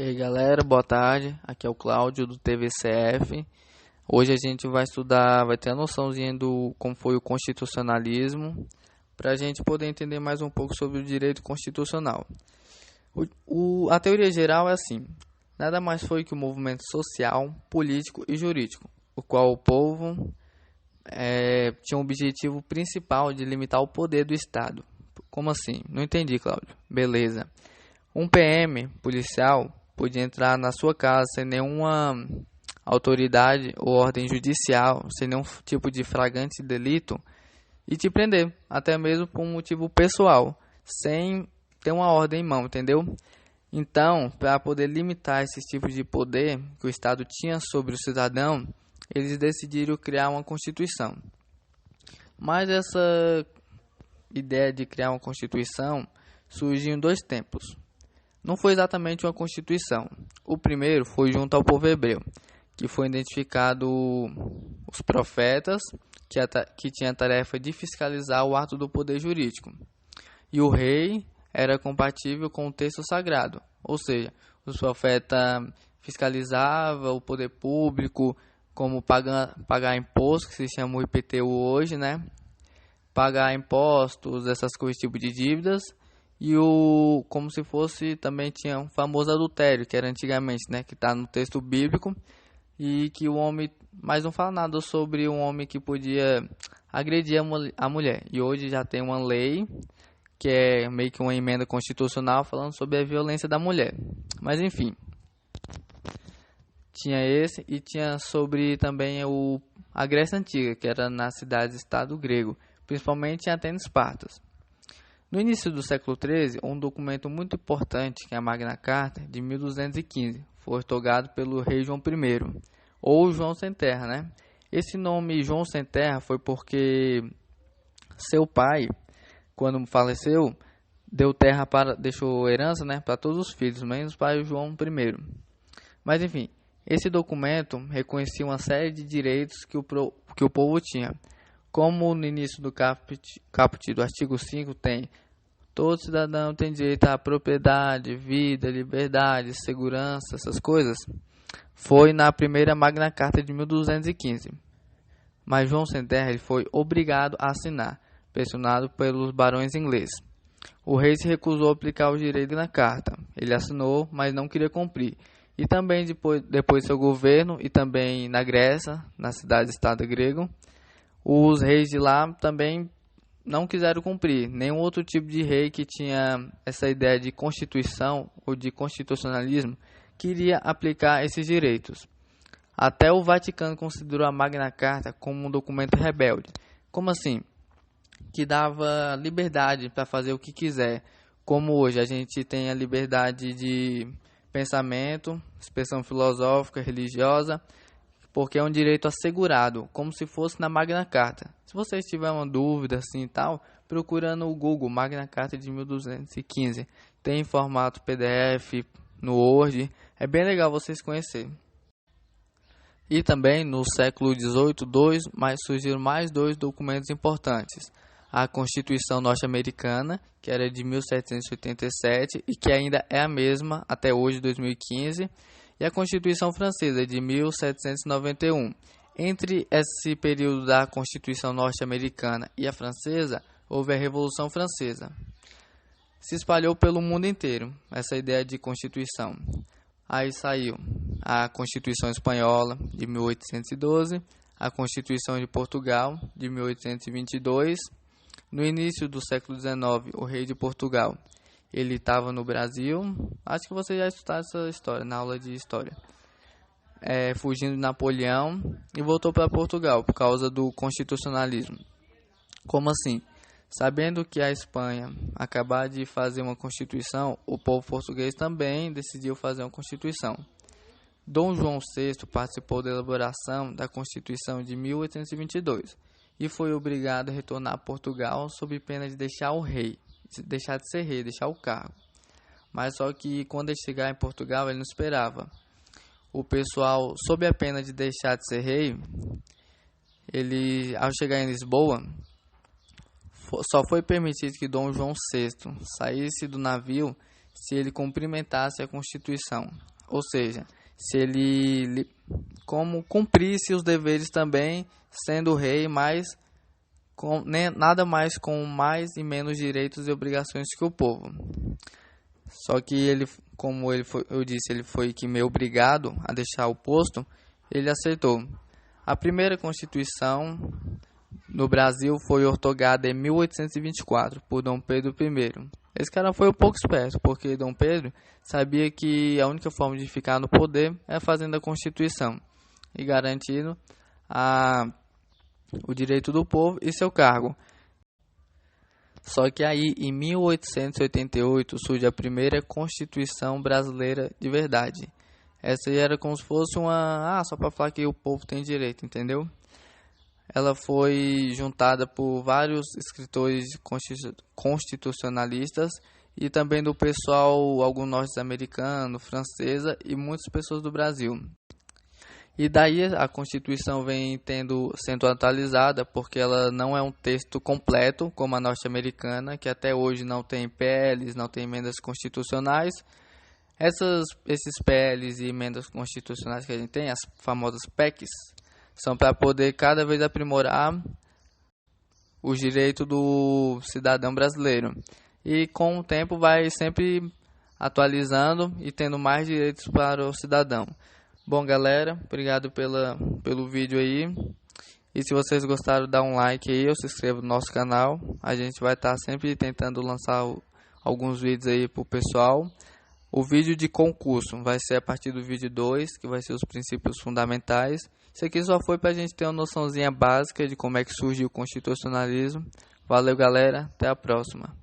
E aí galera, boa tarde, aqui é o Cláudio do TVCF. Hoje a gente vai estudar, vai ter a noçãozinha do como foi o constitucionalismo, para a gente poder entender mais um pouco sobre o direito constitucional. A teoria geral é assim: nada mais foi que um movimento social, político e jurídico, o qual o povo tinha um objetivo principal de limitar o poder do Estado. Como assim? Não entendi, Cláudio. Beleza. Um PM, policial, podia entrar na sua casa sem nenhuma autoridade ou ordem judicial, sem nenhum tipo de flagrante delito e te prender, até mesmo por um motivo pessoal, sem ter uma ordem em mão, entendeu? Então, para poder limitar esses tipos de poder que o Estado tinha sobre o cidadão, eles decidiram criar uma Constituição. Mas essa ideia de criar uma Constituição surgiu em dois tempos. Não foi exatamente uma Constituição. O primeiro foi junto ao povo hebreu, que foi identificado os profetas, que tinha a tarefa de fiscalizar o ato do poder jurídico. E o rei era compatível com o texto sagrado, ou seja, os profetas fiscalizavam o poder público, como pagar imposto, que se chama o IPTU hoje, né? Pagar impostos, essas coisas, tipo de dívidas. E como se fosse, também tinha um famoso adultério, que era antigamente, né, que está no texto bíblico, e que o homem, mas não fala nada sobre um homem que podia agredir a mulher. E hoje já tem uma lei, que é meio que uma emenda constitucional, falando sobre a violência da mulher. Mas enfim, tinha esse, e tinha sobre também a Grécia Antiga, que era na cidade-estado grego, principalmente em Atenas e Esparta. No início do século XIII, um documento muito importante, que é a Magna Carta, de 1215, foi otorgado pelo rei João I, ou João Sem Terra, né? Esse nome João Sem Terra foi porque seu pai, quando faleceu, deixou herança, né, para todos os filhos, menos para o João I. Mas enfim, esse documento reconhecia uma série de direitos que o povo tinha. Como no início do caput do artigo 5 tem: todo cidadão tem direito à propriedade, vida, liberdade, segurança, essas coisas, foi na primeira Magna Carta de 1215. Mas João Sem Terra ele foi obrigado a assinar, pressionado pelos barões ingleses. O rei se recusou a aplicar os direitos na carta. Ele assinou, mas não queria cumprir. E também depois seu governo, e também na Grécia, na cidade-estado grego, os reis de lá também não quiseram cumprir. Nenhum outro tipo de rei que tinha essa ideia de constituição ou de constitucionalismo queria aplicar esses direitos. Até o Vaticano considerou a Magna Carta como um documento rebelde. Como assim? Que dava liberdade para fazer o que quiser. Como hoje a gente tem a liberdade de pensamento, expressão filosófica, religiosa, porque é um direito assegurado, como se fosse na Magna Carta. Se vocês tiverem uma dúvida assim e tal, procura no Google Magna Carta de 1215. Tem em formato PDF, no Word, é bem legal vocês conhecerem. E também no século XVIII, surgiram mais dois documentos importantes. A Constituição Norte-Americana, que era de 1787 e que ainda é a mesma até hoje, 2015. E a Constituição Francesa, de 1791. Entre esse período da Constituição norte-americana e a francesa, houve a Revolução Francesa. Se espalhou pelo mundo inteiro essa ideia de Constituição. Aí saiu a Constituição Espanhola, de 1812, a Constituição de Portugal, de 1822. No início do século XIX, o rei de Portugal, ele estava no Brasil, acho que você já estudaram essa história na aula de história, fugindo de Napoleão e voltou para Portugal por causa do constitucionalismo. Como assim? Sabendo que a Espanha acabava de fazer uma constituição, o povo português também decidiu fazer uma constituição. Dom João VI participou da elaboração da Constituição de 1822 e foi obrigado a retornar a Portugal sob pena de deixar de ser rei, deixar o cargo. Mas só que quando ele chegar em Portugal, ele não esperava. O pessoal, sob a pena de deixar de ser rei, ele, ao chegar em Lisboa, só foi permitido que Dom João VI saísse do navio se ele cumprimentasse a Constituição, ou seja, se ele como cumprisse os deveres também, sendo rei, mas nada mais com mais e menos direitos e obrigações que o povo. Só que ele, como eu disse, ele foi que meio obrigado a deixar o posto, ele aceitou. A primeira Constituição no Brasil foi outorgada em 1824 por Dom Pedro I. Esse cara foi um pouco esperto, porque Dom Pedro sabia que a única forma de ficar no poder é fazendo a Constituição e garantindo o direito do povo e seu cargo. Só que aí, em 1888, surge a primeira Constituição brasileira de verdade. Essa aí era como se fosse só para falar que o povo tem direito, entendeu? Ela foi juntada por vários escritores constitucionalistas e também do pessoal, alguns norte-americanos, francesa e muitas pessoas do Brasil. E daí a Constituição vem sendo atualizada, porque ela não é um texto completo, como a norte-americana, que até hoje não tem PLs, não tem emendas constitucionais. Esses PLs e emendas constitucionais que a gente tem, as famosas PECs, são para poder cada vez aprimorar os direitos do cidadão brasileiro. E com o tempo vai sempre atualizando e tendo mais direitos para o cidadão. Bom, galera, obrigado pelo vídeo aí. E se vocês gostaram, dá um like aí, ou se inscreva no nosso canal. A gente vai estar sempre tentando lançar alguns vídeos aí pro pessoal. O vídeo de concurso vai ser a partir do vídeo 2, que vai ser os princípios fundamentais. Isso aqui só foi pra gente ter uma noçãozinha básica de como é que surgiu o constitucionalismo. Valeu, galera, até a próxima.